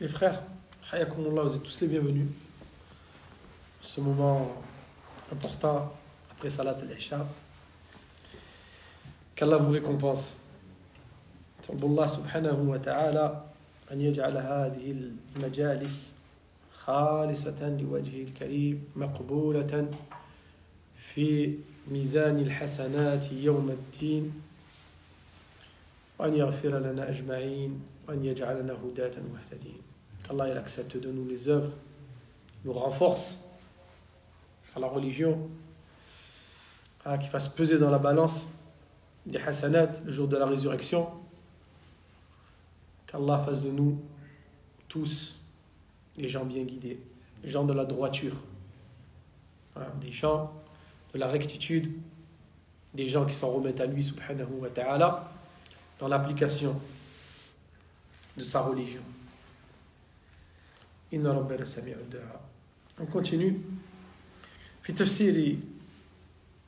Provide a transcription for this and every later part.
Les frères, hayakumullah, vous êtes tous les bienvenus. Ce moment important après Salat al-Isha. Qu'Allah vous récompense. صلى الله سبحانه وتعالى أن يجعل هذه المجالس خالصة لوجهه الكريم مقبولة في ميزان الحسنات يوم الدين وأن يغفر لنا أجمعين وأن يجعلنا هداة مهتدين. Qu'Allah il accepte de nous les œuvres, nous renforce à la religion, qu'il fasse peser dans la balance des hasanat le jour de la résurrection. Qu'Allah fasse de nous tous des gens bien guidés, des gens de la droiture, des gens de la rectitude, des gens qui s'en remettent à lui subhanahu wa ta'ala dans l'application de sa religion. Inna rabbana sami'ud du'a. On continue. Fi tafsiri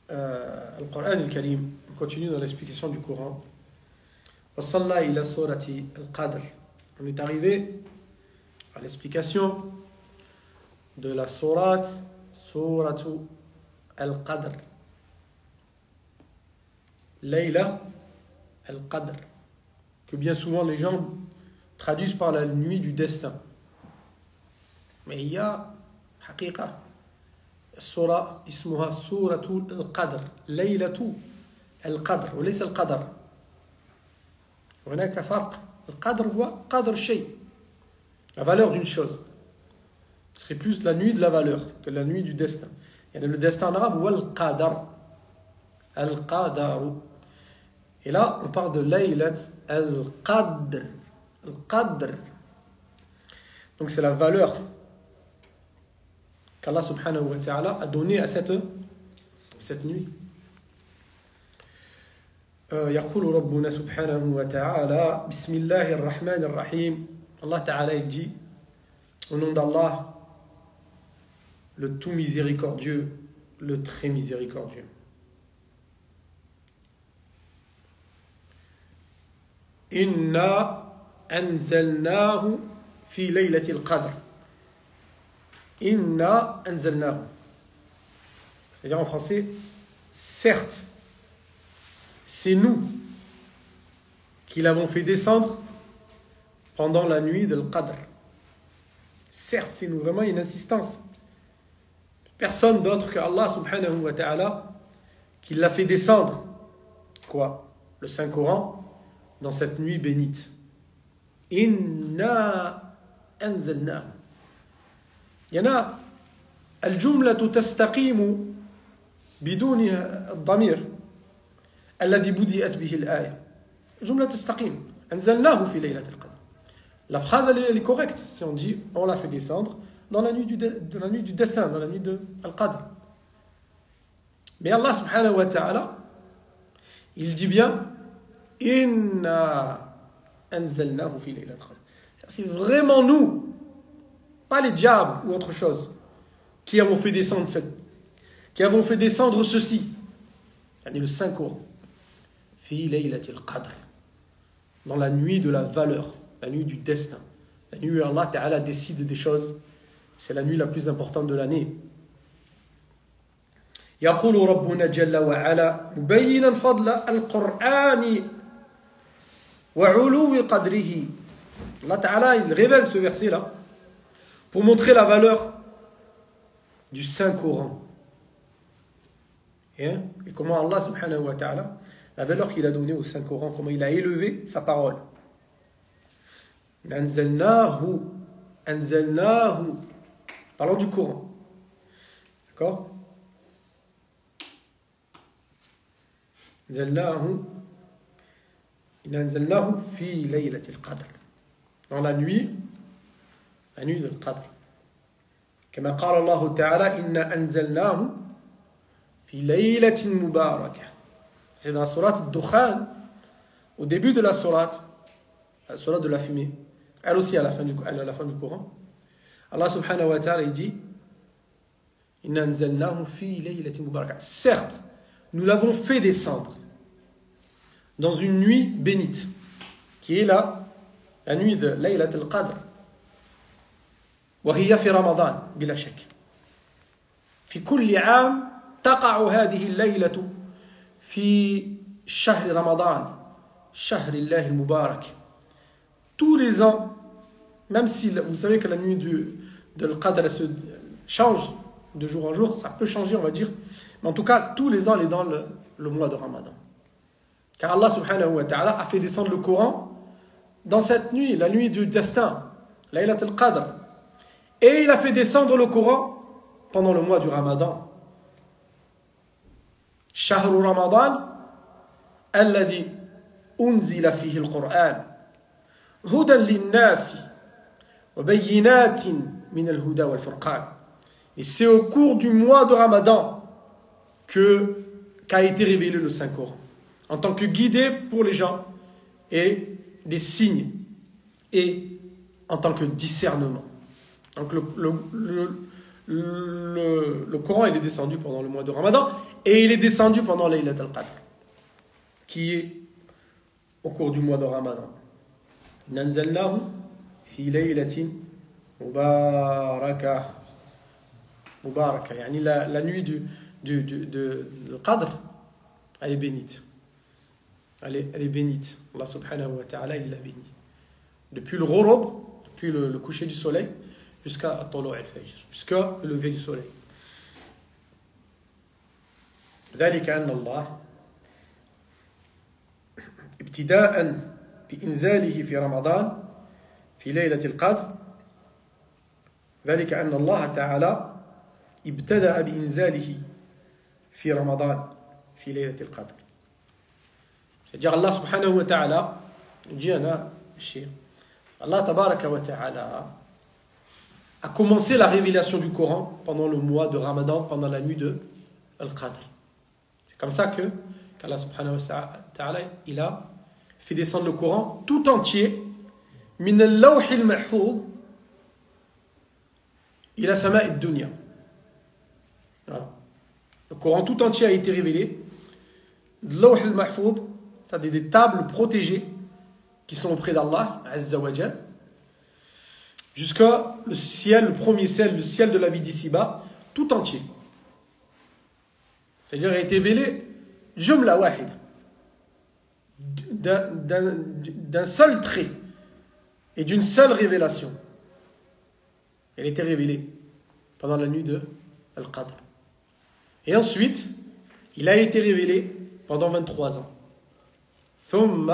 al-Qur'an al-Karim. On continue dans l'explication du Coran. وصلنا إلى سورة القدر. On est arrivé à l'explication de la sourate al-Qadr. Layla al-Qadr, que bien souvent les gens traduisent par la nuit du destin. Mais il y a haqiqa. السورة اسمها سورة القدر ليلة القدر وليس القدر. هناك فرق. القدر هو قدر الشيء, la valeur d'une chose. Ce serait plus la nuit de la valeur que la nuit du destin. Et le destin en arabe, هو القدر. القدر. Et là, on parle de Laylat al-Qadr. Al-Qadr. Donc c'est la valeur qu'Allah subhanahu wa ta'ala a donnée à cette nuit. يقول ربنا سبحانه وتعالى بسم الله الرحمن الرحيم. Allah Ta'ala il dit au nom d'Allah, le tout miséricordieux, le très miséricordieux. Inna anzalnahu fi laylatil qadr. Inna anzalnahu. C'est-à-dire en français, certes, c'est nous qui l'avons fait descendre pendant la nuit de l'Qadr. Certes, c'est nous. Vraiment, il y a une insistance. Personne d'autre que Allah subhanahu wa ta'ala qui l'a fait descendre. Quoi? Le Saint-Coran dans cette nuit bénite. Inna anzalna. Il y en a al-jumlatu tastaqimu biduni al-damir الذي بدأت به الآية. جملة تستقيم. أنزلناه في ليلة القدر. La phrase elle est correcte si on dit on l'a fait descendre dans la nuit du destin, dans la nuit de Al-Qadr. Mais Allah subhanahu wa ta'ala il dit bien Inna anzalnahu fi laylatil qadr. C'est vraiment nous, pas les diables ou autre chose, qui avons fait descendre ceci. C'est le Saint-Coran. Fi laylatil qadr. Dans la nuit de la valeur, la nuit du destin, la nuit où Allah Ta'ala décide des choses. C'est la nuit la plus importante de l'année. يقول ربنا جل وعلا مبينا فضل القرآن وعلو قدره. Allah Ta'ala il révèle ce verset là pour montrer la valeur du Saint-Coran. Et comment Allah subhanahu wa ta'ala, la valeur qu'il a donnée au Saint-Coran, comment il a élevé sa parole. Anzalnahu. Parlons du Coran. D'accord? Anzalnahu fi laylatil qadr. Dans la nuit de l'Qadr. كما قال الله تعالى إنا أنزلناه في ليلة مباركة. C'est dans la sourate Ad-Dukhan, au début de la sourate de la fumée, elle aussi à la fin du Coran. Allah subhanahu wa ta'ala il dit Inna anzalnahu fi laylatin mubarakah. Certes, nous l'avons fait descendre dans une nuit bénite, qui est la nuit de Laylat al-Qadr. وهي في رمضان بلا شك. في كل عام تقع هذه الليلة في شهر رمضان شهر الله المبارك. Tous les ans, même si vous savez que la nuit de l'Qadr se change de jour en jour, ça peut changer on va dire, mais en tout cas tous les ans elle est dans le mois de Ramadan. Car Allah subhanahu wa ta'ala a fait descendre le Coran dans cette nuit, la nuit du destin, Laylat al-Qadr. Et il a fait descendre le Coran pendant le mois du Ramadan. Shahru Ramadan, alladhi unzila fihi al-Qur'an, hudan lin-nasi, wa bayyinatin min al-huda wal-furqan. Et c'est au cours du mois de Ramadan qu'a été révélé le Saint-Coran, en tant que guidé pour les gens et des signes, et en tant que discernement. Donc le Coran il est descendu pendant le mois de Ramadan et il est descendu pendant Laylat al-Qadr, qui est au cours du mois de Ramadan. Nanzalnahu fi laylatin mubarakah. Mubaraka, yani la nuit de Qadr, elle est bénite. Elle est bénite. Allah subhanahu wa ta'ala, il l'a bénie. Depuis le ghurub, depuis le coucher du soleil, jusqu'à Tulu' al-Fajr, jusqu'à le lever du soleil. ذلك أن الله ابتداء بإنزاله في رمضان في ليلة القدر ذلك أن الله تعالى ابتدأ بإنزاله في رمضان في ليلة القدر. C'est-à-dire Allah subhanahu wa ta'ala dit Allah tabaraka wa ta'ala a commencé la révélation du Coran pendant le mois de Ramadan, pendant la nuit de Al-Qadr. C'est comme ça qu'Allah subhanahu wa ta'ala il a fait descendre le Coran tout entier min al-lawh al-mahfouz ila sama' ad-dunya. Voilà. Le Coran tout entier a été révélé de Lawh al-Mahfouz, c'est-à-dire des tables protégées qui sont auprès d'Allah Azza wa Jal, jusqu'à le ciel, le premier ciel, le ciel de la vie d'ici-bas, tout entier. C'est-à-dire il a été révélé jumla wahid, d'un seul trait et d'une seule révélation. Elle a été révélée pendant la nuit de Al-Qadr. Et ensuite, il a été révélé pendant 23 ans. ثم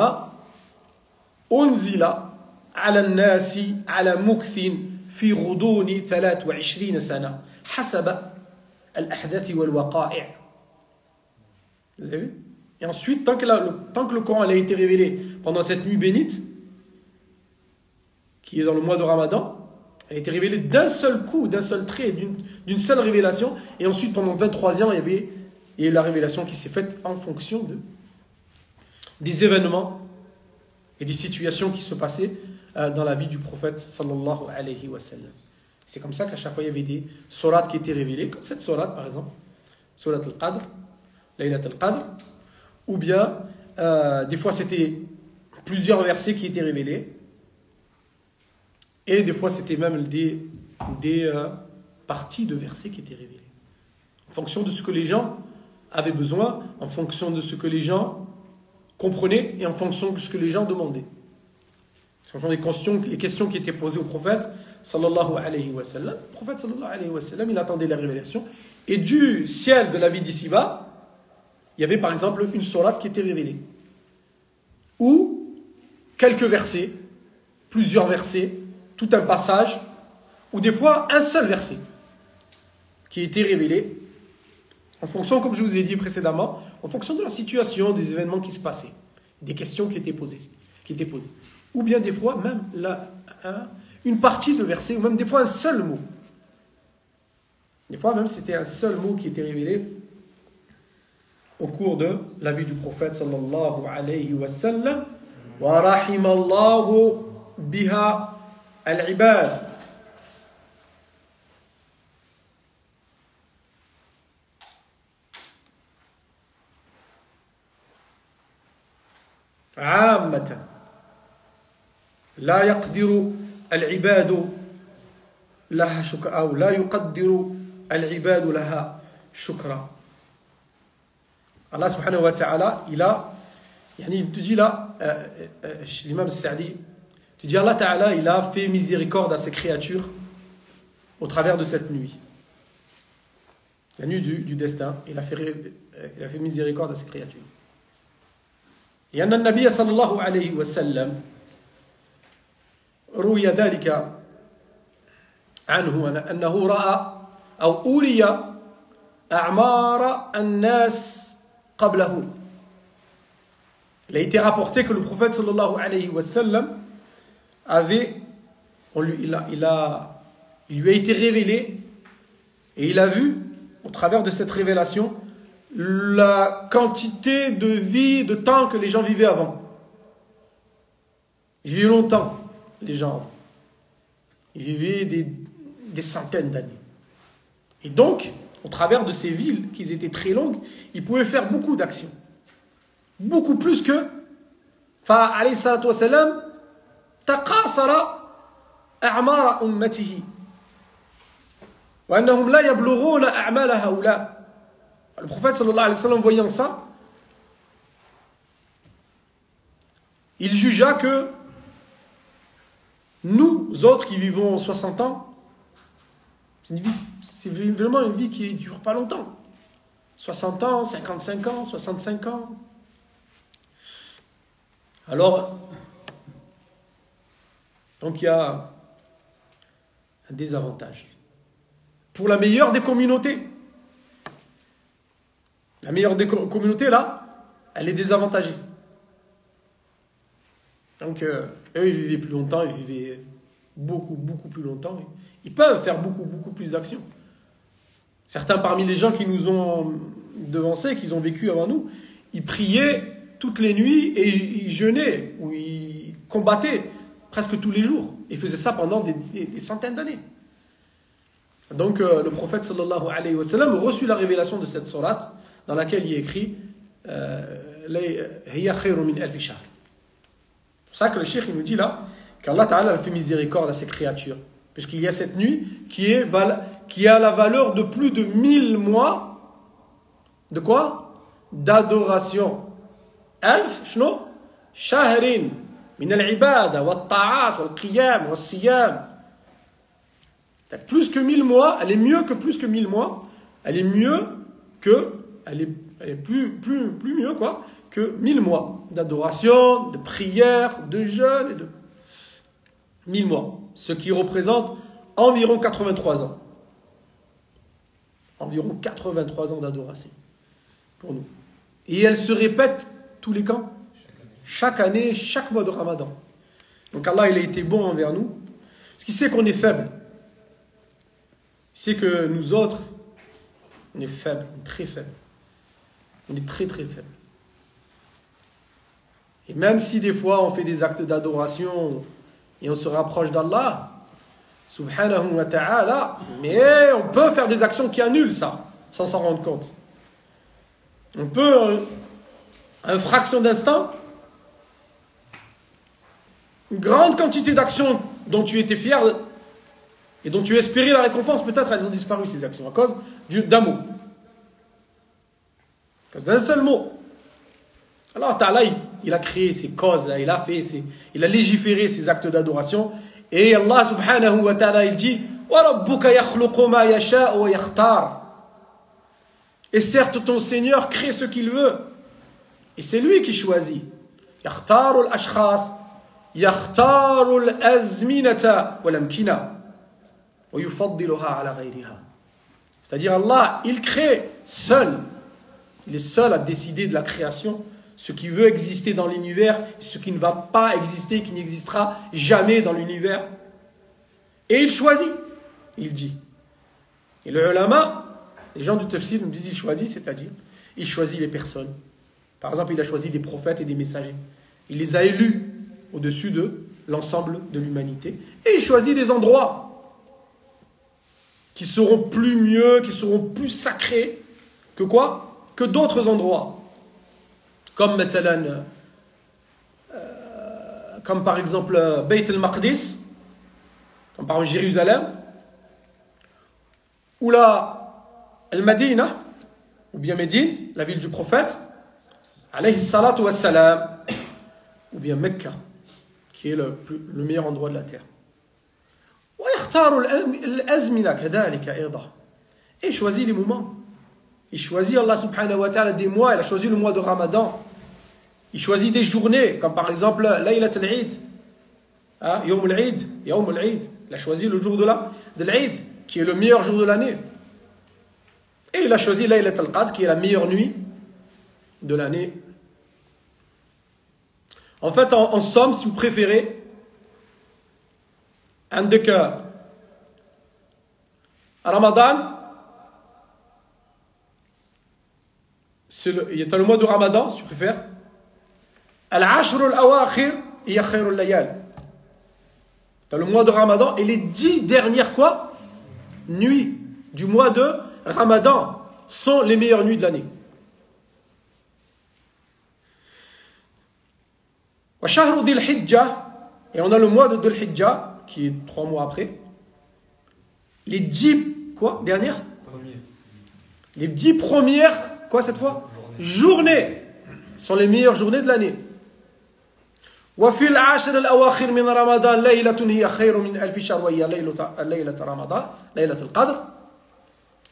أنزل على الناس على مكث في غضون 23 سنة حسب الأحداث والوقائع. Vous avez vu? Et ensuite, tant que le Coran a été révélé pendant cette nuit bénite, qui est dans le mois de Ramadan, elle a été révélée d'un seul coup, d'un seul trait, d'une seule révélation. Et ensuite, pendant 23 ans, il y a eu la révélation qui s'est faite en fonction des événements et des situations qui se passaient dans la vie du prophète sallallahu alayhi wa sallam. C'est comme ça qu'à chaque fois, il y avait des sourates qui étaient révélées, comme cette sourate par exemple, Surat al-Qadr, Laylat al-Qadr, ou bien des fois c'était plusieurs versets qui étaient révélés. Et des fois, c'était même des parties de versets qui étaient révélées. En fonction de ce que les gens avaient besoin, en fonction de ce que les gens comprenaient et en fonction de ce que les gens demandaient. Ce sont les questions qui étaient posées au prophète, sallallahu alayhi wa sallam. Le prophète, sallallahu alayhi wa sallam, il attendait la révélation. Et du ciel de la vie d'ici-bas, il y avait par exemple une sourate qui était révélée. Ou quelques versets, plusieurs versets, tout un passage, ou des fois un seul verset qui a été révélé en fonction, comme je vous ai dit précédemment, en fonction de la situation, des événements qui se passaient, des questions qui étaient posées. Ou bien des fois même une partie de verset, ou même des fois un seul mot. Des fois même c'était un seul mot qui était révélé au cours de la vie du prophète sallallahu alayhi wa sallam. Wa rahimallahu biha al-ibad. عامة لا يقدر العباد لها شكرا أو لا يقدر العباد لها شكرا. Allah subhanahu wa ta'ala, il te dit là, l'imam Sa'di, tu dis Allah ta'ala, il a fait miséricorde à ses créatures au travers de cette nuit. La nuit du destin, il a fait miséricorde à ses créatures. لأن النبي صلى الله عليه وسلم روي ذلك عنه أنه رأى أو أولي أعمار الناس قبله. Il a été rapporté que le prophète sallallahu alayhi wa sallam il lui a été révélé et il a vu au travers de cette révélation la quantité de vie, de temps que les gens vivaient avant. Ils vivaient longtemps, les gens. Ils vivaient des centaines d'années. Et donc, au travers de ces villes, qui étaient très longues, ils pouvaient faire beaucoup d'actions. Beaucoup plus que فعليه الصلاة والسلام تقاصر أعمار أمته وأنهم لا يبلغون أعمال هؤلاء. Le prophète sallallahu alayhi wa sallam, voyant ça, il jugea que nous autres qui vivons 60 ans, c'est vraiment une vie qui ne dure pas longtemps. 60 ans, 55 ans, 65 ans. Alors, donc il y a un désavantage. Pour la meilleure des communautés, la meilleure des communautés, là, elle est désavantagée. Donc, eux, ils vivaient plus longtemps, ils vivaient beaucoup plus longtemps. Ils peuvent faire beaucoup plus d'actions. Certains parmi les gens qui nous ont devancés, qui ont vécu avant nous, ils priaient toutes les nuits et ils jeûnaient, ou ils combattaient presque tous les jours. Ils faisaient ça pendant des centaines d'années. Donc, le prophète sallallahu alayhi wa sallam reçut la révélation de cette sourate dans laquelle il est écrit Hiya khayrun min alfi shahr. C'est pour ça que le cheikh il nous dit là qu'Allah Ta'ala a fait miséricorde à ses créatures. Puisqu'il y a cette nuit qui a la valeur de plus de 1000 mois de quoi? D'adoration. Alf, shno? Shahrin min al-ibada wa ta'at wa al-qiyam wa al-siyam. Plus que 1000 mois, elle est mieux que plus que 1000 mois. Elle est mieux que, elle est plus mieux quoi, que 1000 mois d'adoration, de prière, de jeûne et de 1000 mois. Ce qui représente environ 83 ans. Environ 83 ans d'adoration pour nous. Et elle se répète tous les quand? Chaque année, chaque mois de Ramadan. Donc Allah, il a été bon envers nous. Parce qu'il sait qu'on est faible. Il sait que nous autres, on est faibles, on est très faibles. On est très faibles. Et même si des fois on fait des actes d'adoration et on se rapproche d'Allah, subhanahu wa ta'ala, mais on peut faire des actions qui annulent ça, sans s'en rendre compte. On peut, à une fraction d'instant, une grande quantité d'actions dont tu étais fier et dont tu espérais la récompense, peut-être elles ont disparu ces actions à cause d'un mot. À cause d'un seul mot. Alors Ta'ala, il a créé ces causes, il a légiféré ces actes d'adoration. Et Allah subhanahu wa ta'ala, il dit وَرَبُّكَ يَخْلُقُ مَا يَشَاءُ وَيَخْتَارُ. Et certes, ton Seigneur crée ce qu'il veut. Et c'est lui qui choisit. يَخْتَارُ الْأَشْخَاص يَخْتَارُ الْأَزْمِنَةَ وَالْأَمْكِنَةَ وَيُفَضِّلُهَا عَلَى غَيْرِهَا. C'est-à-dire Allah, il crée seul. Il est seul à décider de la création, ce qui veut exister dans l'univers, ce qui ne va pas exister, qui n'existera jamais dans l'univers. Et il choisit, il dit. Et le ulama, les gens du tafsir nous disent il choisit, c'est-à-dire il choisit les personnes. Par exemple, il a choisi des prophètes et des messagers. Il les a élus au-dessus de l'ensemble de l'humanité. Et il choisit des endroits qui seront plus mieux, qui seront plus sacrés que quoi? Que d'autres endroits. Comme comme par exemple Beit al-Maqdis, comme par exemple Jérusalem, ou la Al-Madina, ou bien Médine, la ville du prophète, alayhi salatu wassalam, ou bien Mecca, qui est le meilleur endroit de la terre. Et il choisit les moments. Il choisit Allah subhanahu wa ta'ala des mois. Il a choisi le mois de Ramadan. Il choisit des journées, comme par exemple Laylat al-Eid, Yawm al-Eid. Il a choisi le jour de l'Eid, qui est le meilleur jour de l'année. Et il a choisi Laylat al-Qadr, qui est la meilleure nuit de l'année. En fait, en somme, si vous préférez, عندك Ramadan, il y a le mois de Ramadan, si tu préfères. Al-Ashr al-Awakhir, hiya khairul layal. Tu as le mois de Ramadan et les 10 dernières quoi? Nuits du mois de Ramadan sont les meilleures nuits de l'année. Wa shahru dhil hijjah, et on a le mois de Dhul Hijjah qui est 3 mois après. Les 10 quoi dernières? Les 10 premières quoi cette fois? Journées sont les meilleures journées de l'année. وفي العاشر الأواخر من رمضان ليلة هي خير من ألف شهر وهي ليلة رمضان ليلة القدر.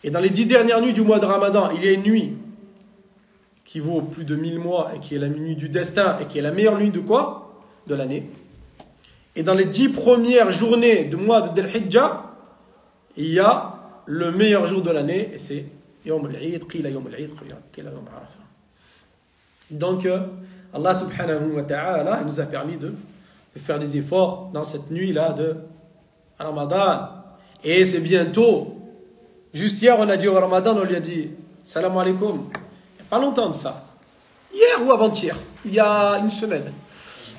Et dans les 10 dernières nuits du mois de Ramadan, il y a une nuit qui vaut plus de 1000 mois et qui est la nuit du destin et qui est la meilleure nuit de quoi? De l'année. Et dans les 10 premières journées du mois de Dhul Hijjah, il y a le meilleur jour de l'année et c'est Yawm al-Eid, qila Yawm al-Eid, qila Yawm Arafah. Donc Allah subhanahu wa ta'ala nous a permis de faire des efforts dans cette nuit-là de Ramadan. Et c'est bientôt. Juste hier, on a dit au Ramadan, on lui a dit Salam alaikum. Il n'y a pas longtemps de ça. Hier ou avant-hier, il y a une semaine.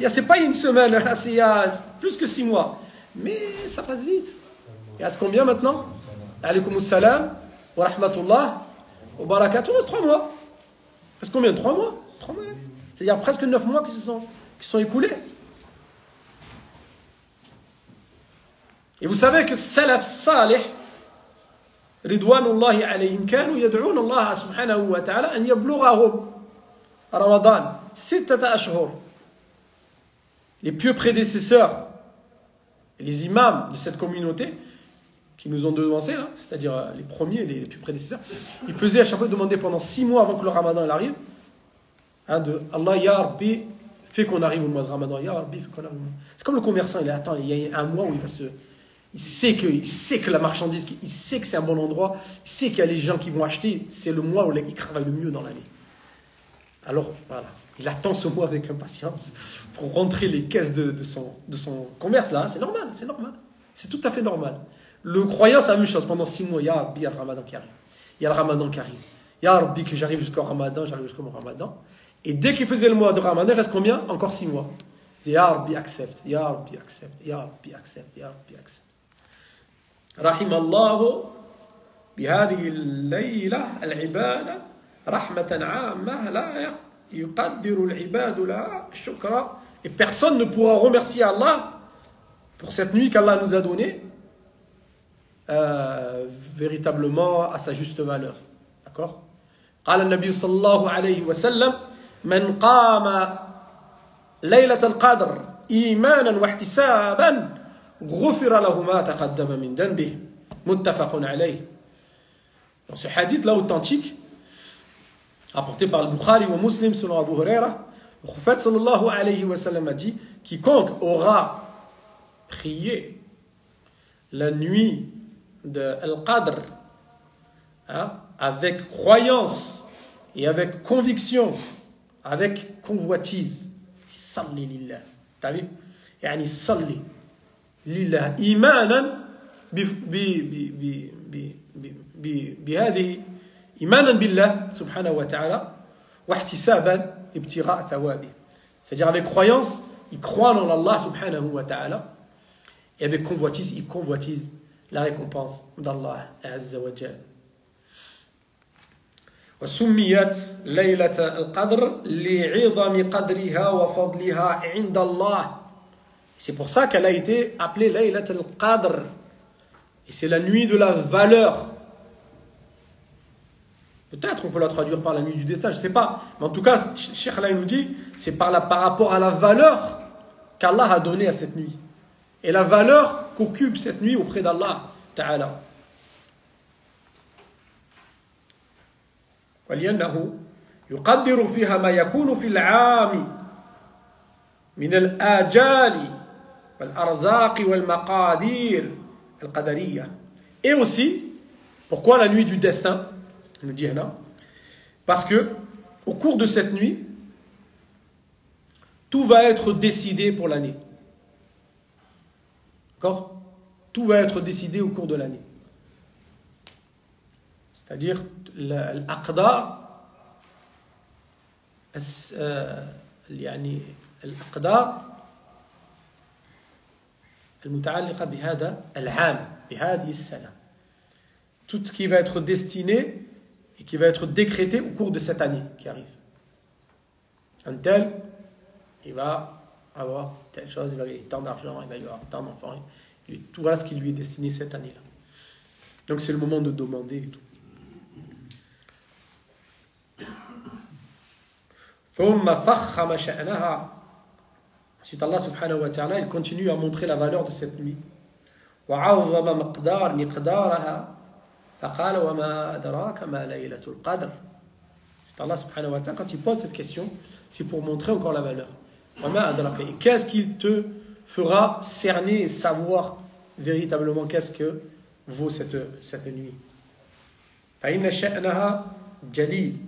C'est pas une semaine, c'est il y a plus que 6 mois. Mais ça passe vite. Il reste combien maintenant? Alaykoum salam, wa rahmatullah, wa barakatuh. Il reste 3 mois. Il reste combien? 3 mois? 3 mois. C'est-à-dire presque 9 mois qui sont écoulés. Et vous savez que Salaf Salih, Ridwanullahi alayhim, kanu yad'un Allah subhanahu wa ta'ala an yablughahum Ramadan 6 ashhur. Les pieux prédécesseurs, les imams de cette communauté, qui nous ont devancés, hein, c'est-à-dire les premiers, les pieux prédécesseurs, ils faisaient à chaque fois demander pendant 6 mois avant que le Ramadan arrive, de Allah, Ya Rabbi, fait qu'on arrive au mois de Ramadan. Ya Rabbi, fait qu'on arrive au mois. C'est comme le commerçant, il y a un mois où il sait que la marchandise, il sait que c'est un bon endroit, il sait qu'il y a les gens qui vont acheter, c'est le mois où il travaille le mieux dans l'année. Alors, voilà, il attend ce mois avec impatience pour rentrer les caisses de son commerce, là, c'est normal, c'est tout à fait normal. Le croyant, c'est la même chose, pendant 6 mois, Ya Rabbi, il y a le Ramadan qui arrive. Il y a le Ramadan qui arrive. Ya Rabbi, que j'arrive jusqu'au Ramadan, Et dès qu'il faisait le mois de Ramadan, il reste combien? Encore 6 mois. Ya Rabbi accepte, Ya Rabbi accepte, Ya Rabbi accepte, Ya Rabbi accepte. رحم الله بهذه الليلة العبادة رحمة عامة لا يقدر العباد لها الشكر. Et personne ne pourra remercier Allah pour cette nuit qu'Allah nous a donnée véritablement à sa juste valeur. D'accord? قال النبي صلى الله عليه وسلم من قام ليلة القدر إيمانا واحتسابا غفر له ما تقدم من ذنبه متفق عليه. Dans ce hadith là authentique rapporté par le Bukhari ou Muslim selon Abu Huraira, le prophète sallallahu alayhi wa sallam a dit quiconque aura prié la nuit de Al-Qadr avec croyance et avec conviction, avec convoitise, salli lillah. T'as vu? Yani salli lillah imanan بهذه إيمانا بالله سبحانه وتعالى واحتسابا ابتغاء ثوابه. C'est-à-dire avec croyance, il croit en Allah subhanahu wa ta'ala, et avec convoitise, il convoitise la récompense d'Allah azza wa jal. وسميت ليلة القدر لعظم قدرها وفضلها عند الله. C'est pour ça qu'elle a été appelée Laylat al-Qadr. Et c'est la nuit de la valeur Peut-être on peut la traduire par la nuit du destin, je ne sais pas. Mais en tout cas, Cheikh Allah nous dit, c'est par rapport à la valeur qu'Allah a donnée à cette nuit. Et la valeur qu'occupe cette nuit auprès d'Allah Ta'ala. ولأنه يقدر فيها ما يكون في العام من الآجال والأرزاق والمقادير القدرية. Et aussi, pourquoi la nuit du destin? Nous dit Anna. Parce que au cours de cette nuit, tout va être décidé pour l'année. D'accord? Tout va être décidé au cours de l'année. C'est-à-dire الأقدار يعني الأقدار المتعلقة بهذا العام بهذه السنة. Tout ce qui va être destiné et qui va être décrété au cours de cette année qui arrive. Un tel, il va avoir telle chose, il va gagner tant d'argent, il va y avoir tant d'enfants. Tout voilà ce qui lui est destiné cette année-là. Donc c'est le moment de demander et tout. Ensuite Allah subhanahu wa ta'ala il continue à montrer la valeur de cette nuit. فقال وما أدراك ما ليلة القدر. Allah subhanahu wa ta'ala quand il pose cette question c'est pour montrer encore la valeur. وما أدراك. Et qu'est-ce qui te fera cerner et savoir véritablement qu'est-ce que vaut cette nuit. فإن شأنها جليل.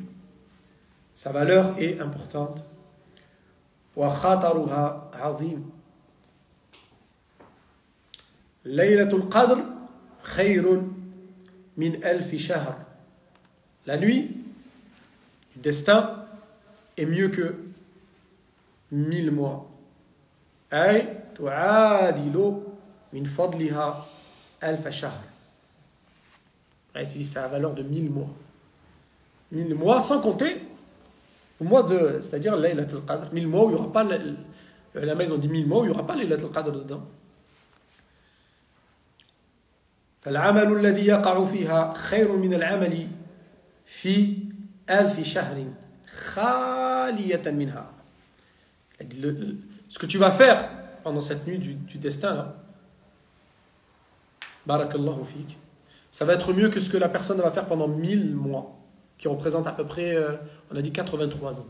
Sa valeur est importante. وخطرها عظيم. ليلة القدر خير min alfi shahr. La nuit du destin est mieux que 1000 mois. Ay tu'adilu min fadliha alf shahr. Tu dis ça a la valeur de 1000 mois. 1000 mois sans compter au mois de, c'est-à-dire Laylat al-Qadr. 1000 mois où il n'y aura pas, la maison dit 1000 mois où il n'y aura pas Laylat al-Qadr dedans. فالعمل الذي يقع فيها خير من العمل في 1000 شهر خالية منها. Ce que tu vas faire pendant cette nuit du destin là, barakallahu fik, ça va être mieux que ce que la personne va faire pendant 1000 mois, qui représente à peu près, on a dit 83 ans.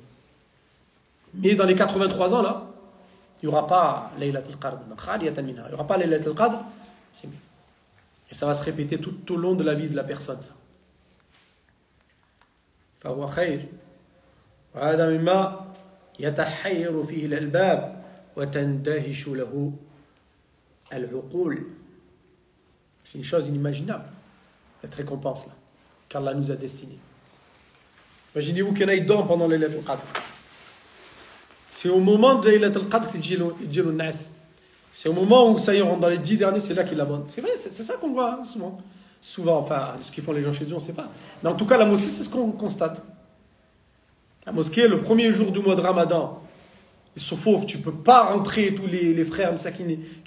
Mais dans les 83 ans là, il n'y aura pas Laylat al-Qadr, khaliyatan minha. Il n'y aura pas Laylat al-Qadr, c'est mieux. Et ça va se répéter tout au long de la vie de la personne, ça. فهو خير وهذا مما يتحير فيه الألباب وتندهش له العقول. C'est une chose inimaginable, cette récompense-là, qu'Allah nous a destinée. Imaginez-vous qu'il y en a qui dorment pendant Laylat al-Qadr. C'est au moment de Laylat al-Qadr qu'il dit le nas. C'est au moment où ça y est, on rentre dans les 10 derniers, c'est là qu'il l'abonne. C'est vrai, c'est ça qu'on voit souvent. Souvent, enfin, ce qu'ils font les gens chez eux, on ne sait pas. Mais en tout cas, la mosquée, c'est ce qu'on constate. La mosquée, le premier jour du mois de Ramadan, ils sont fauves, tu ne peux pas rentrer, tous les frères, qui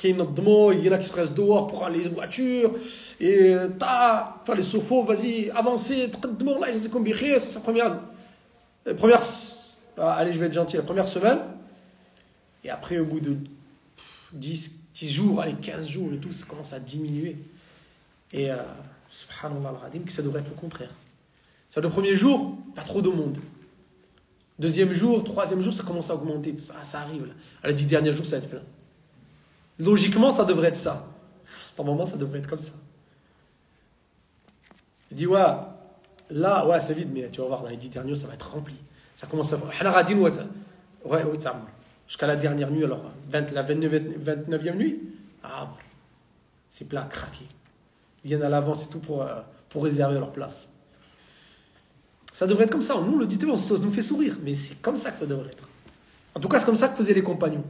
il y en a qui se restent dehors pour aller les voitures, et les sofos, vas-y, avancez, là, je sais combien, c'est sa première, allez, je vais être gentil, la première semaine, et après, au bout de 10 jours, allez, 15 jours et tout, ça commence à diminuer. Et subhanallah al-Radim, que ça devrait être le contraire. C'est le premier jour, pas trop de monde. Deuxième jour, troisième jour, ça commence à augmenter. Ça arrive là. À les 10 derniers jours, ça va être plein. Logiquement, ça devrait être ça. Normalement, ça devrait être comme ça. Il dit, ouais, là, ouais, c'est vide, mais tu vas voir, dans les 10 derniers jours, ça va être rempli. Ça commence à... Jusqu'à la dernière nuit, alors, la 29e nuit, c'est plein, craqué. Ils viennent à l'avance et tout pour réserver leur place. Ça devrait être comme ça. Nous, le dit, ça nous fait sourire, mais c'est comme ça que ça devrait être. En tout cas, c'est comme ça que faisaient les compagnons.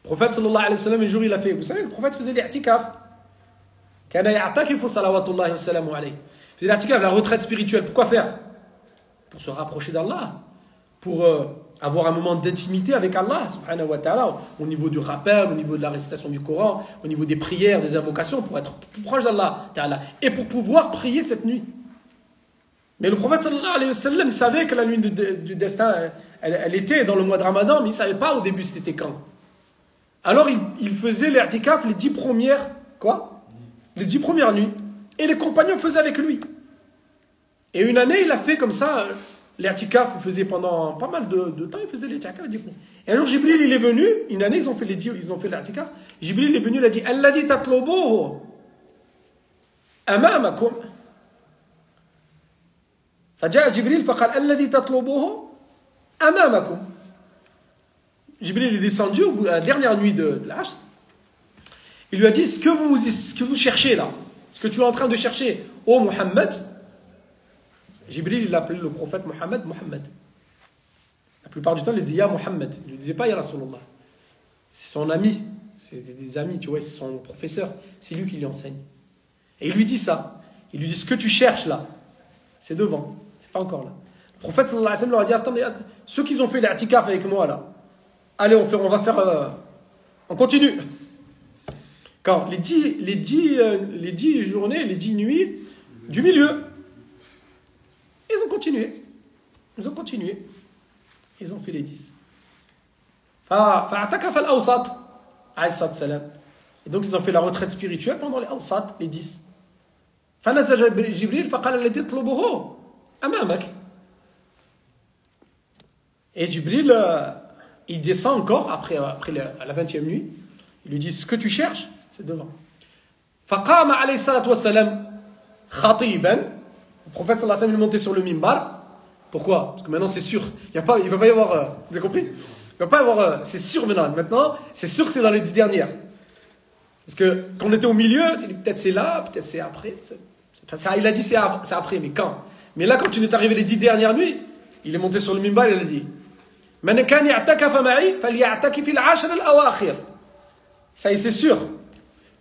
Le prophète, sallallahu alayhi wa sallam, un jour, il a fait, vous savez, le prophète faisait l'i'tikaf. Kana ya'takifu salawatullahi wa salamu alayhi. Il faisait l'i'tikaf, la retraite spirituelle. Pourquoi faire? Pour se rapprocher d'Allah. Pour avoir un moment d'intimité avec Allah, subhanahu wa ta'ala, au niveau du rappel, au niveau de la récitation du Coran, au niveau des prières, des invocations, pour être plus proche d'Allah ta'ala. Et pour pouvoir prier cette nuit. Mais le prophète sallallahu alayhi wa sallam, il savait que la nuit du destin, elle était dans le mois de Ramadan, mais il ne savait pas au début c'était quand. Alors il faisait l'i'tikaf les 10 premières, les 10 premières nuits. Et les compagnons faisaient avec lui. Et une année, il a fait comme ça, l'i'tikaf, il faisait pendant pas mal de temps, il faisait l'i'tikaf. Et un jour, Jibril, il est venu, une année, ils ont fait l'i'tikaf. Jibril est venu, il a dit, Alladhi tatlubuhu amamakum. فجاء جبريل فقال الذي تطلبوه أمامكم. Jibril est descendu à la dernière nuit de l'Ashr. Il lui a dit, ce que vous cherchez là, ce que tu es en train de chercher, ô Mohammed. Jibril, il appelait le prophète Mohammed. La plupart du temps, il lui disait Ya Mohammed. Il ne lui disait pas Ya Rasulullah. C'est son ami, c'est des amis, tu vois, c'est son professeur, c'est lui qui lui enseigne. Et il lui dit ça. Il lui dit, ce que tu cherches là, c'est devant. Pas encore là. Le prophète sallallahu alayhi wa sallam leur a dit attendez, ceux qui ont fait l'i'tikaf avec moi là, allez, on on continue. Quand les 10 journées, les 10 nuits du milieu, ils ont continué. Ils ont fait les 10. فاعتكف الأوسط عليه الصلاة والسلام. Et donc ils ont fait la retraite spirituelle pendant les awsat, les 10. فنزل جبريل فقال الذي يطلبه Amamak. Et Jibril, il descend encore après à la 20e nuit. Il lui dit, ce que tu cherches, c'est devant. فقام عليه الصلاة والسلام خطيبا. Le prophète sallallahu alayhi wa sallam est monté sur le mimbar. Pourquoi? Parce que maintenant c'est sûr. Il ne va pas y avoir... vous avez compris? Il va pas y avoir... c'est sûr maintenant. Maintenant, c'est sûr que c'est dans les 10 dernières. Parce que quand on était au milieu, tu dis peut-être c'est là, peut-être c'est après. Il a dit c'est après, mais quand? Mais là, quand tu es arrivé les 10 dernières nuits, il est monté sur le mimbar et il a dit ça y est, c'est sûr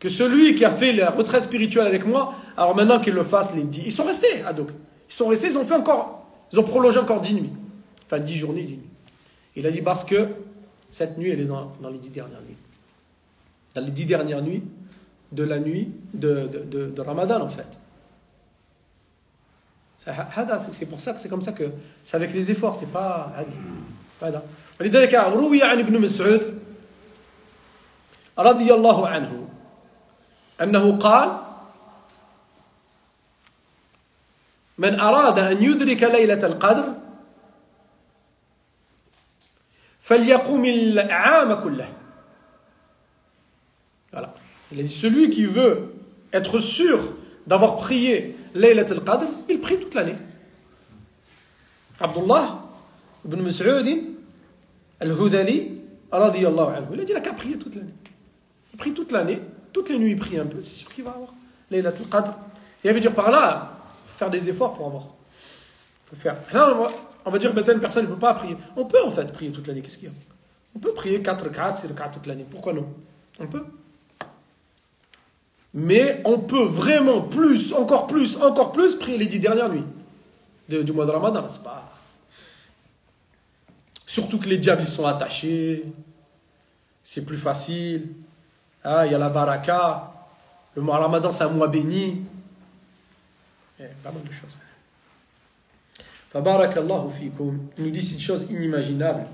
que celui qui a fait la retraite spirituelle avec moi, alors maintenant qu'il le fasse les 10. Ils sont restés, donc. Ils ont prolongé encore 10 nuits. Enfin, 10 journées, 10 nuits. Il a dit parce que cette nuit, elle est dans les 10 dernières nuits. Dans les 10 dernières nuits de la nuit de Ramadan, en fait. C'est pour ça que c'est comme ça que c'est avec les efforts, c'est pas هذا. ولذلك روي عن ابن مسعود رضي الله عنه أنه قال من أراد أن يدرك ليلة القدر فليقم العام كله. Voilà. Il a dit celui qui veut être sûr d'avoir prié Laylat al-Qadr, il prie toute l'année. Abdullah ibn Mas'ud al-Hudali radiyallahu anhu, il a dit il n'a qu'à prier toute l'année. Il prie toute l'année, toutes les nuits il prie un peu, c'est sûr qu'il va avoir Laylat al-Qadr. Il veut dire par là, faire des efforts pour avoir. Il faut faire. Là, on va dire que une personne ne peut pas prier. On peut en fait prier toute l'année, qu'est-ce qu'il y a? On peut prier 4 rak'at, 6 rak'at toute l'année. Pourquoi non? On peut. Mais on peut vraiment encore plus prier les 10 dernières nuits du mois de Ramadan. C'est pas... Surtout que les diables ils sont attachés, c'est plus facile. Ah, il y a la baraka, le mois de Ramadan c'est un mois béni. Il y a pas mal de choses. Fabarakallahu fikum. Il nous dit c'est une chose inimaginable.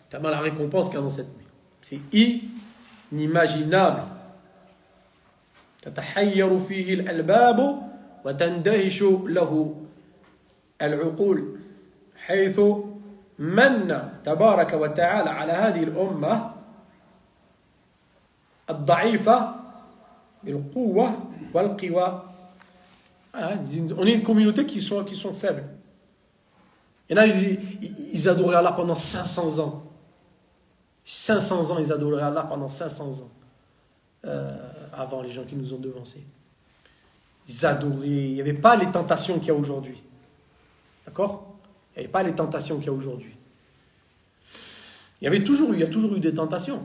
Tellement la récompense qu'il y a dans cette nuit. C'est inimaginable. تتحير فيه الألباب وتندهش له العقول حيث من تبارك وتعالى على هذه الأمة الضعيفة بالقوة والقوى. On est une communauté qui sont faibles. Il y en a, ils adoraient Allah pendant 500 ans. 500 ans, ils adoraient Allah pendant 500 ans. Avant les gens qui nous ont devancés. Ils adoraient. Il n'y avait pas les tentations qu'il y a aujourd'hui. D'accord? Il n'y avait pas les tentations qu'il y a aujourd'hui. Il y a toujours eu des tentations.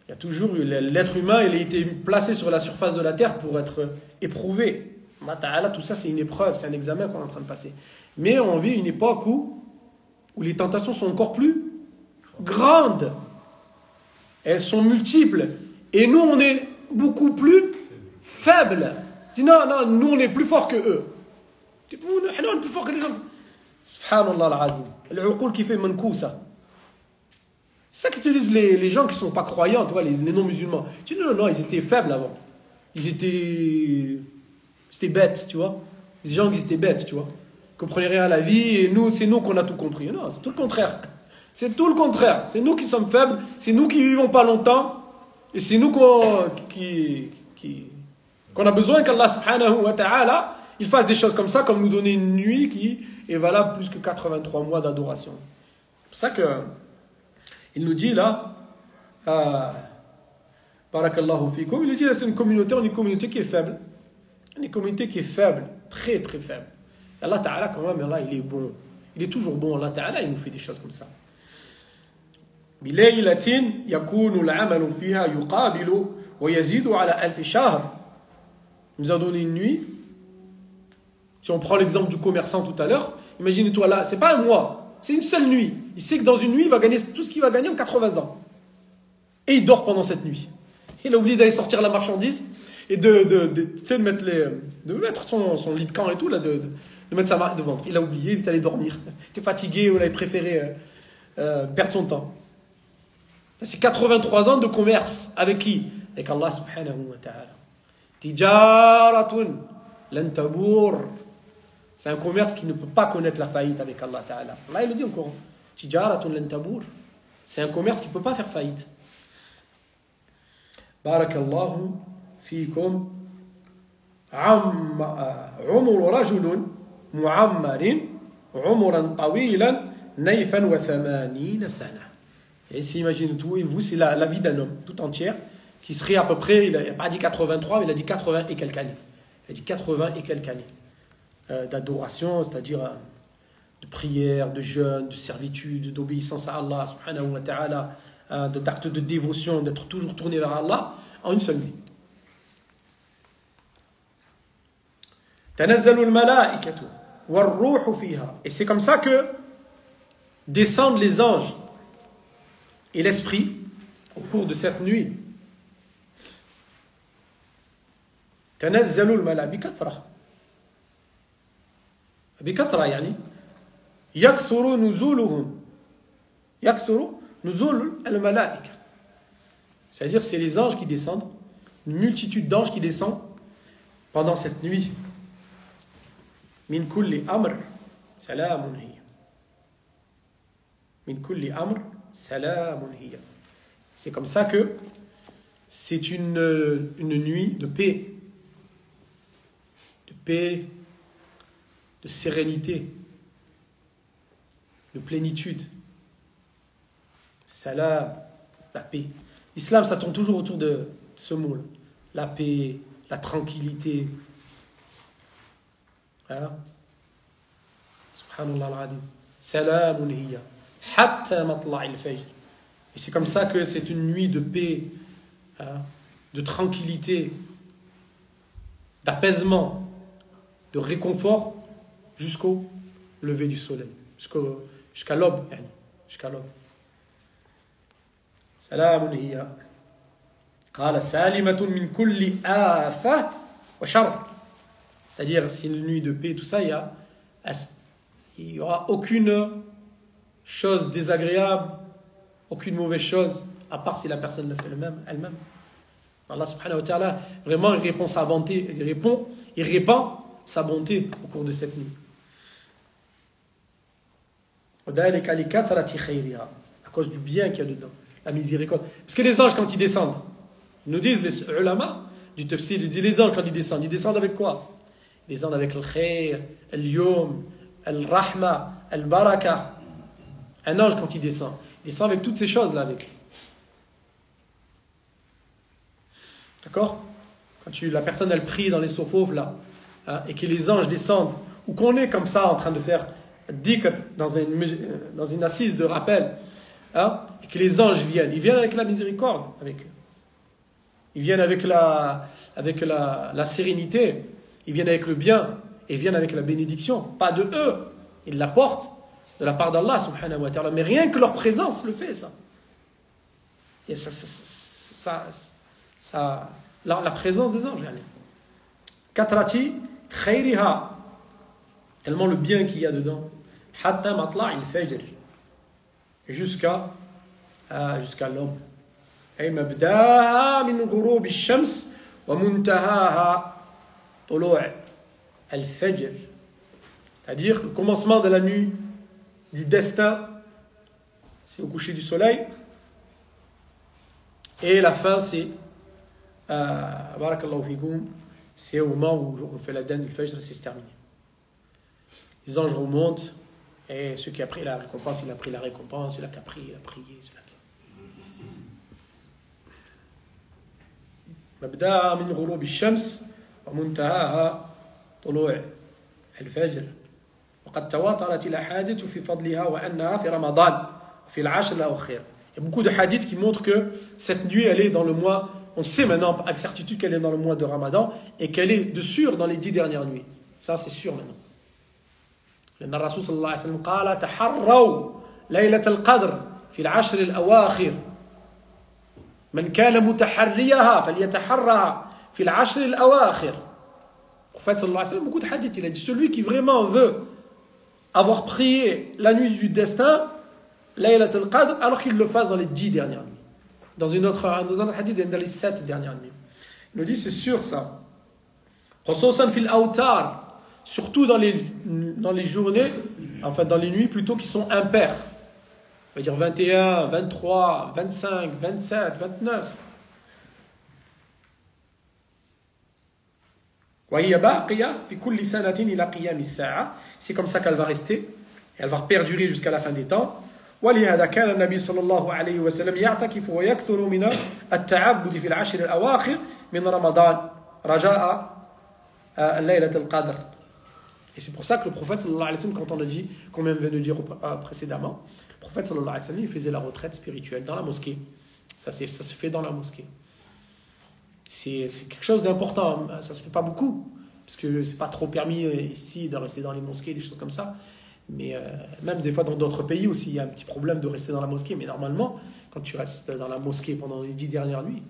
Il y a toujours eu. L'être humain, il a été placé sur la surface de la terre pour être éprouvé. Tout ça, c'est une épreuve, c'est un examen qu'on est en train de passer. Mais on vit une époque où les tentations sont encore plus grandes. Elles sont multiples. Et nous, on est beaucoup plus faibles. Dis non, nous, on est plus forts que eux. احنا plus fort que les gens. Subhanallah al-Azim. Al-uqul qui fait mankousa. C'est ça que te disent les gens qui ne sont pas croyants, tu vois, les non-musulmans. Tu dis non, ils étaient faibles avant. C'était bête, tu vois. Les gens qui étaient bêtes, tu vois. Ils ne comprenaient rien à la vie et nous, c'est nous qu'on a tout compris. Non, c'est tout le contraire. C'est tout le contraire. C'est nous qui sommes faibles, c'est nous qui ne vivons pas longtemps et c'est nous qu'on a besoin qu'Allah subhanahu wa ta'ala il fasse des choses comme ça, comme nous donner une nuit qui est valable plus que 83 mois d'adoration. C'est pour ça que il nous dit là, Barakallahu fikum, il nous dit là, c'est une communauté qui est faible. Une communauté qui est faible, très très faible. Et Allah Ta'ala quand même, Allah, il est bon. Il est toujours bon, Allah Ta'ala, il nous fait des choses comme ça. بليلة يكون العمل فيها يقابل ويزيد على 1000 شهر. Il nous a donné une nuit. Si on prend l'exemple du commerçant tout à l'heure, imaginez-toi là, c'est pas un mois, c'est une seule nuit. Il sait que dans une nuit, il va gagner tout ce qu'il va gagner en 80 ans. Et il dort pendant cette nuit. Il a oublié d'aller sortir la marchandise et de mettre son lit de camp et tout, là, de mettre sa marque de vendre. Il a oublié, il est allé dormir. Il était fatigué ou il avait préféré perdre son temps. C'est 83 ans de commerce. Avec qui? Avec Allah subhanahu wa ta'ala. Tijaratun lan tabour. C'est un commerce qui ne peut pas connaître la faillite avec Allah ta'ala. Allah il le dit au Coran. Tijaratun lan tabour. C'est un commerce qui ne peut pas faire faillite. Barakallahu fikum. عمر رجل معمر عمرا طويلا نيفا و80 سنة. Et ici, imaginez-vous, c'est la vie d'un homme tout entière qui serait à peu près, il n'a pas dit 83, mais il a dit 80 et quelques années. Il a dit 80 et quelques années d'adoration, c'est-à-dire de prière, de jeûne, de servitude, d'obéissance à Allah, subhanahu wa ta'ala, d'actes de dévotion, d'être toujours tourné vers Allah en une seule nuit. تنزل الملائكة والروح فيها. Et c'est comme ça que descendent les anges et l'esprit au cours de cette nuit. تنزل الملائكة بكثرة يعني يكثر نزولهم يكثر نزول الملائكة. C'est-à-dire c'est les anges qui descendent, une multitude d'anges qui descendent pendant cette nuit. من كل أمر سلام هي من كل أمر سلام هي. C'est comme ça que c'est une nuit de paix, de sérénité, de plénitude. Salam, la paix. L'islam, ça tourne toujours autour de ce mot-là. La paix, la tranquillité. Subhanallah al-Adim. Salamun hiya. Hatta matla'il fajr. Et c'est comme ça que c'est une nuit de paix, de tranquillité, d'apaisement, de réconfort jusqu'au lever du soleil, jusqu'à l'aube. Jusqu'à l'aube. Salamun hiya. Qala salimatun min kulli afa wa shar. C'est-à-dire, c'est une nuit de paix, tout ça, il n'y aura aucune chose désagréable, aucune mauvaise chose, à part si la personne le fait elle-même. Allah subhanahu wa ta'ala, vraiment, il répand sa bonté, il répand sa bonté au cours de cette nuit. À cause du bien qu'il y a dedans, la miséricorde. Parce que les anges, quand ils descendent, ils nous disent, les ulama du tafsir, ils disent, les anges, quand ils descendent avec quoi? Ils descendent avec le khair, le yom, le rahma, le baraka. Un ange, quand il descend avec toutes ces choses-là avec lui. D'accord? Quand la personne, elle prie dans les sofauves, là, et que les anges descendent, ou qu'on est comme ça en train de faire dhikr dans une assise de rappel, et que les anges viennent, ils viennent avec la miséricorde, avec eux. Ils viennent avec la sérénité, ils viennent avec le bien, et ils viennent avec la bénédiction. Pas de eux, ils l'apportent de la part d'Allah subhanahu wa ta'ala. Mais rien que leur présence le fait, ça. Et la présence des anges. Katrati khayriha. tellement le bien qu'il y a dedans. Hatta matla' al-fajr. Jusqu'à l'aube. Ay mabdaha min ghurub ash-shams wa muntahaha tulu' al-fajr. C'est-à-dire le commencement de la nuit du destin, c'est au coucher du soleil. Et la fin, c'est barakallahu fikoum, c'est au moment où on fait la dîne du fajr, c'est terminé. Les anges remontent, et celui qui a pris la récompense, il a pris la récompense, celui qui a pris, il a prié. مبدأ من غروب الشمس ومنتهاها طلوع الفجر وقد تواترت الأحاديث في فضلها وأنها في رمضان في العشر الأواخر. Il y a beaucoup de hadiths qui montrent que cette nuit, elle est dans le mois, on sait maintenant avec certitude qu'elle est dans le mois de Ramadan et qu'elle est de sûr dans les 10 dernières nuits. Ça, c'est sûr maintenant. لأن الرسول صلى الله عليه وسلم قال تحروا ليلة القدر في العشر الأواخر من كان متحريها فليتحرها في العشر الأواخر. En fait, sallallahu alayhi wa sallam, beaucoup de hadiths, il a dit celui qui vraiment veut avoir prié la nuit du destin, Laylat al-Qadr, alors qu'il le fasse dans les 10 dernières nuits. Dans un autre hadith, dans les 7 dernières nuits. Il nous dit, c'est sûr ça. Khususan fil awtar, surtout dans les journées, enfin dans les nuits plutôt qui sont impaires. On va dire 21, 23, 25, 27, 29. C'est comme ça qu'elle va rester et elle va perdurer jusqu'à la fin des temps. ولهذا كان النبي صلى الله عليه وسلم يعتكف ويكثر من التعبد في العشر الأواخر من رمضان رجاء ليلة القدر. Et c'est pour ça que le prophète sallallahu alayhi wa sallam, quand on a dit, comme on vient de dire précédemment, le prophète sallallahu alayhi wa sallam, il faisait la retraite spirituelle dans la mosquée. Ça se fait dans la mosquée. C'est quelque chose d'important. Ça se fait pas beaucoup, parce que c'est pas trop permis ici de rester dans les mosquées, des choses comme ça. Mais même des fois dans d'autres pays aussi, il y a un petit problème de rester dans la mosquée. Mais normalement, quand tu restes dans la mosquée pendant les 10 dernières nuits,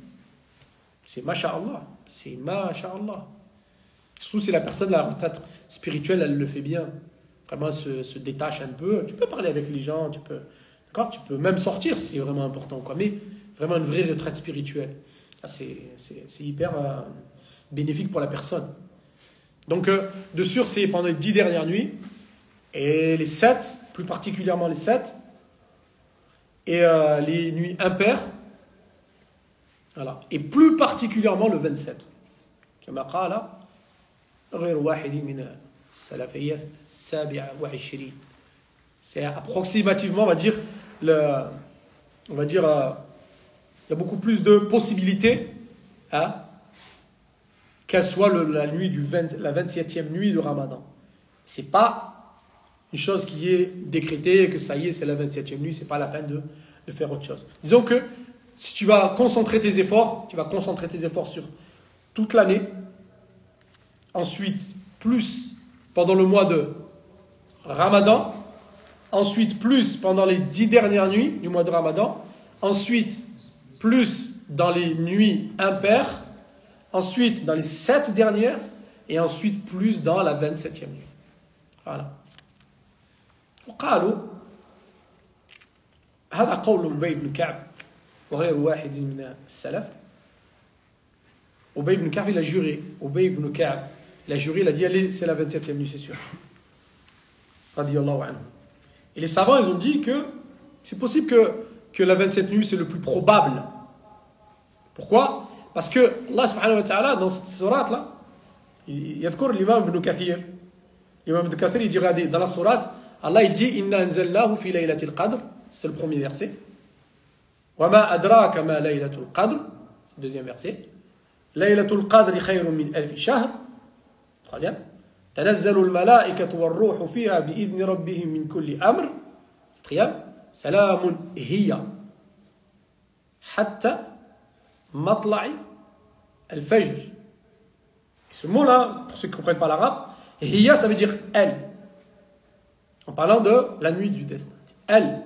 c'est masha'Allah. C'est masha'Allah. Surtout si la personne, la retraite spirituelle, elle le fait bien. Vraiment se détache un peu. Tu peux parler avec les gens, tu peux même sortir si c'est vraiment important, quoi. Mais vraiment une vraie retraite spirituelle. C'est hyper bénéfique pour la personne. Donc, de sûr, c'est pendant les 10 dernières nuits. Et les 7, plus particulièrement les 7, et les nuits impaires, voilà. Et plus particulièrement le 27. كما قال غير واحد من السلفية 27. C'est approximativement, on va dire, il y a beaucoup plus de possibilités qu'elle soit la 27e nuit de Ramadan. C'est pas une chose qui est décrétée, que ça y est, c'est la 27e nuit, c'est pas la peine de faire autre chose. Disons que si tu vas concentrer tes efforts, sur toute l'année, ensuite plus pendant le mois de Ramadan, ensuite plus pendant les 10 dernières nuits du mois de Ramadan, ensuite plus dans les nuits impaires, ensuite dans les 7 dernières, et ensuite plus dans la 27e nuit. Voilà. وقالوا هذا قول أبي بن كعب وغير واحد من السلف. Ubay ibn Ka'b, il a juré. Ubay ibn Ka'b, il a juré, il a dit allez, c'est la 27e nuit, c'est sûr. Radiyallahu anhu. Et les savants, ils ont dit que c'est possible que la 27e nuit, c'est le plus probable. Pourquoi? Parce que Allah subhanahu wa ta'ala, dans cette sourate là, il y a l'imam ibn Kathir. L'imam ibn Kathir, il dit regardez, dans la sourate, Allah il dit Inna anzalnahu fi laylatil qadr, c'est le premier verset. Wa ma adraka ma laylatul qadr, c'est le deuxième verset. Laylatul qadr khayrun min alf shahr, troisième. Tanazzalu al malaikatu war ruhu fiha bi idni rabbihim min kulli amr, quatrième. Salamun hiya hatta matla'i al fajr. Ce mot là, pour ceux qui ne comprennent pas l'arabe, hiya ça veut dire elle. En parlant de la nuit du destin. Elle.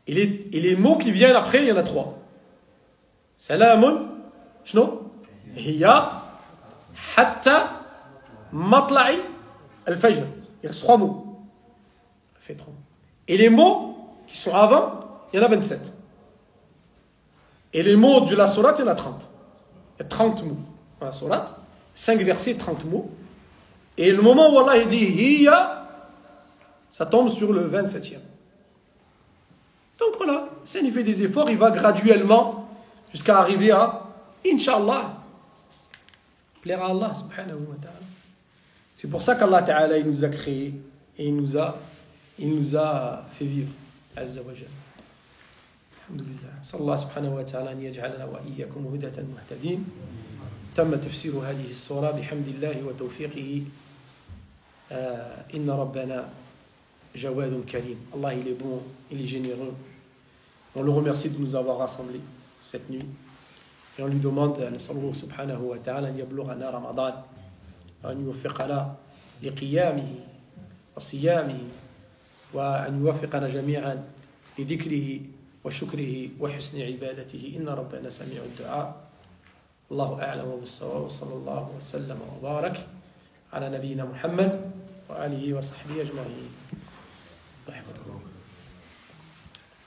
Et les mots qui viennent après, il y en a 3. Salamun, shno, hiya, hatta, matla'i, Al-Fajr. Il reste 3 mots. Ça fait 3 mots. Et les mots qui sont avant, il y en a 27. Et les mots de la sourate, il y en a 30. Il y a 30 mots dans la sourate. 5 versets, 30 mots. Et le moment où Allah dit Hiya, ça tombe sur le 27e. Donc voilà, si il fait des efforts, il va graduellement jusqu'à arriver à, Inch'Allah, plaire à Allah subhanahu wa ta'ala. C'est pour ça qu'Allah ta'ala, il nous a créés et il nous a fait vivre. Azza wa Jalla. Alhamdulillah. Sallallahu subhanahu wa ta'ala an yaj'alana wa iyyakum hudatan muhtadin. تم تفسير هذه السورة بحمد الله وتوفيقه. إن ربنا جواد كريم. Allah il est bon, il est généreux. On le remercie de nous avoir rassemblés cette nuit. Et on lui demande, نسأله سبحانه وتعالى أن يبلغنا رمضان وأن يوفقنا لقيامه وصيامه وأن يوفقنا جميعا لذكره وشكره وحسن عبادته. إن ربنا سميع الدعاء. الله أعلم بالصواب. وصلى الله وسلم وبارك على نبينا محمد وآله وصحبه أجمعين.